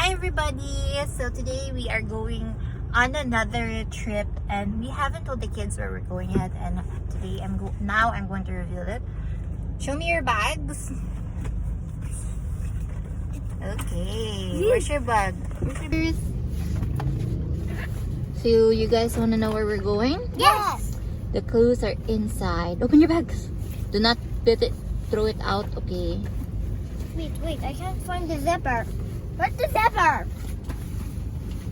Hi everybody! So today we are going on another trip and we haven't told the kids where we're going yet, and today I'm going to reveal it. Show me your bags. Okay, where's your bag? So you guys want to know where we're going? Yes! The clothes are inside. Open your bags. Do not throw it out, okay? Wait, I can't find the zipper. Where's the zipper?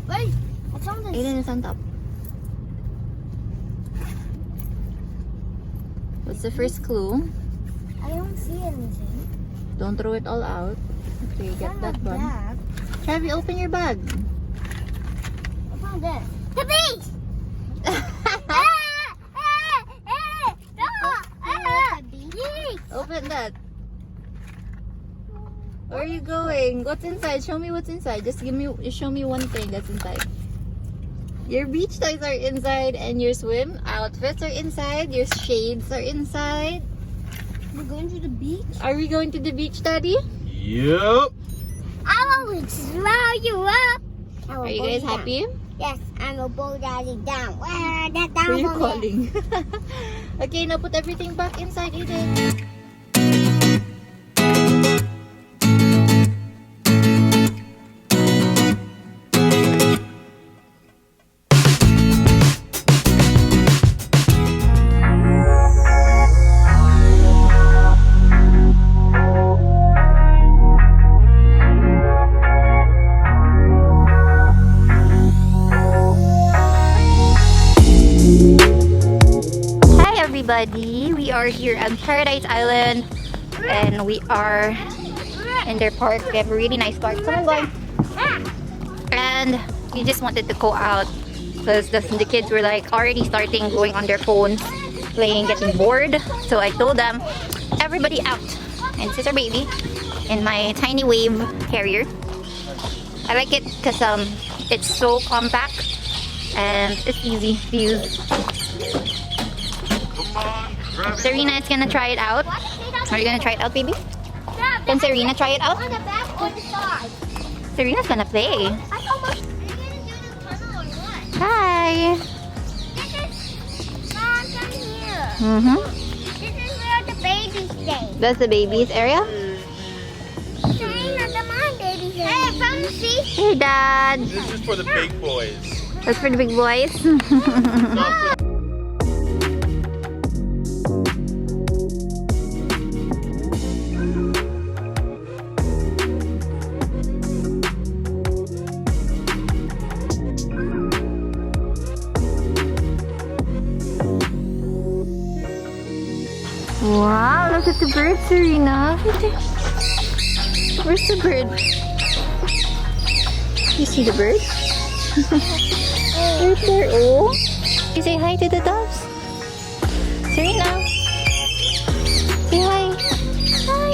Wait, I found this. Aiden is on top. What's the first clue? I don't see anything. Don't throw it all out. Okay, It's get on that the one. bag. Trevi, open your bag. I found this. The beach! Open that. Where are you going? What's inside? Show me what's inside. Just show me one thing that's inside. Your beach toys are inside, and your swim outfits are inside. Your shades are inside. We're going to the beach? Are we going to the beach, Daddy? Yep. I will slow you up. Are you guys happy? Yes, I'm a bull daddy down. That down Who are you for me. calling? Okay, now put everything back inside, Eden. Everybody, we are here at Paradise Island and we are in their park. They have a really nice park. Come on, boy. And we just wanted to go out because the kids were like already starting going on their phones, playing, getting bored. So I told them, everybody out. And this is our baby in my tiny wave carrier. I like it because it's so compact and it's easy to use. Serena is gonna try it out. Are you gonna try it out, baby? Can Serena try it out? On the back or the side? Serena's gonna play. I almost... Are you gonna do the tunnel or what? Hi. This is... Mom, come here. Mm-hmm. This is where the babies stay. That's the baby's area. Serena, come on, baby. Hey, come see. Hey, Dad. This is for the big boys. That's for the big boys. Wow, look at the bird, Serena. Where's the bird? You see the bird? Right there. Oh. You say hi to the doves. Serena. Say hi. Hi.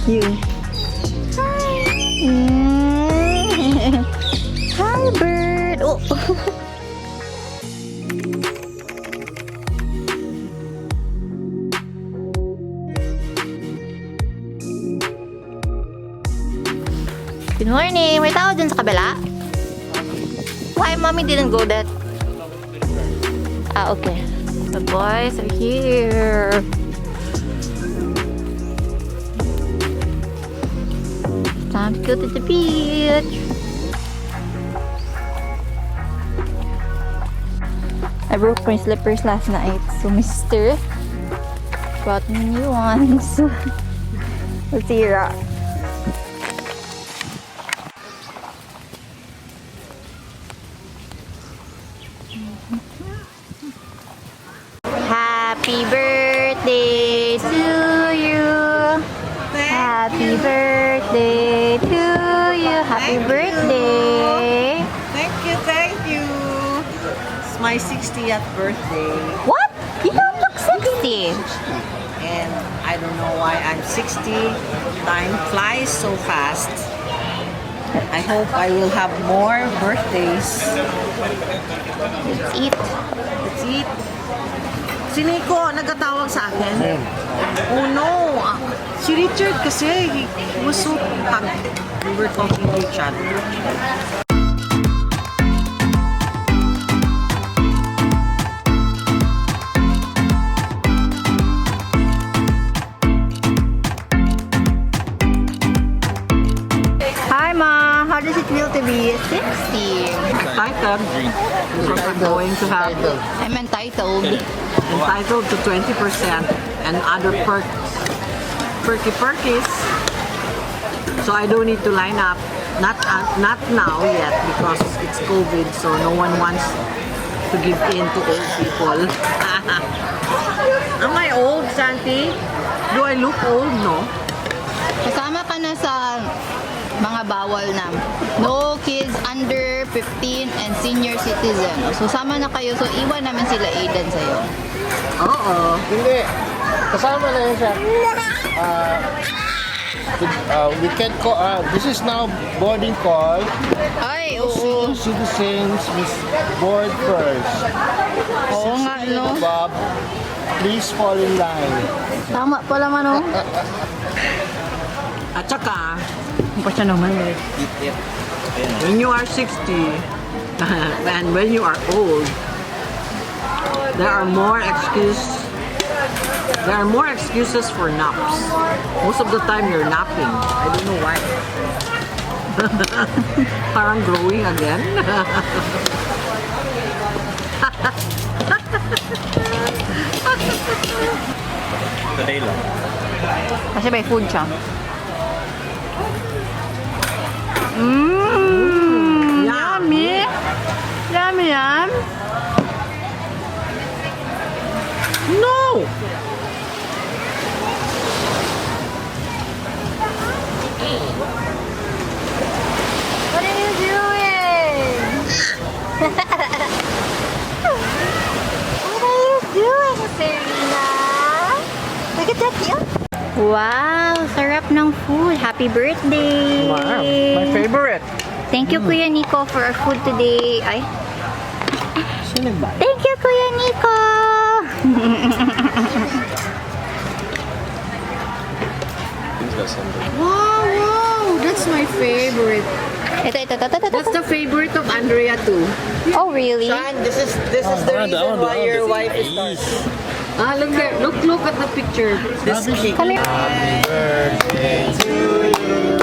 You. Hi. Hi, bird. Oh. Good morning! May tao dyan sa kabila? Why mommy didn't go that? Ah, okay. The boys are here. Time to go to the beach. I broke my slippers last night, so Mr. brought me new ones. Let's see here. Happy birthday to you. Happy birthday to you. Happy birthday. Thank you. It's my 60th birthday, What? You don't look 60. and I don't know why I'm 60. Time flies so fast. I hope I will have more birthdays. Let's eat. Let's eat. Si Nico, nagkatawag sa akin. Oh no! Si Richard kasi, he was so tagged. We were talking to each other. Hi, Ma. How does it feel to be 60? Excited because we're going to have I'm entitled. entitled to 20% and other perkies. So I don't need to line up. Not now yet because it's COVID, so no one wants to give in to old people. Am I old, Santi? Do I look old? No. Kasama ka na sa mga bawal na no kids under 15 and senior citizen. So sama na kayo. So iwan namin sila Aiden sa'yo. Oo. Hindi. Kasama na yun siya. We can call, this is now boarding call. Ay, oo. Senior citizens must board first. Oo nga, no? Bob, please fall in line. Tama pala man, no? At saka, Pa siya naman, eh. when you are 60 and when you are old, there are more excuses for naps. Most of the time you're napping. I don't know why. Parang growing again. Today lang. Kasi may food siya. Yummy! Yummy, yum! No! What are you doing? What are you doing, Serena? Look at that view. Wow! Sarap ng food. Happy birthday! My favorite. Thank you, Kuya Nico, for our food today. Ay, Sino ba? thank you, Kuya Nico! Wow! That's my favorite. Ito. That's the favorite of Andrea too. Oh, really? Sean, this is the reason why your wife is dark. Ah, look there. Look at the picture. This cake. Come here. Happy birthday to you.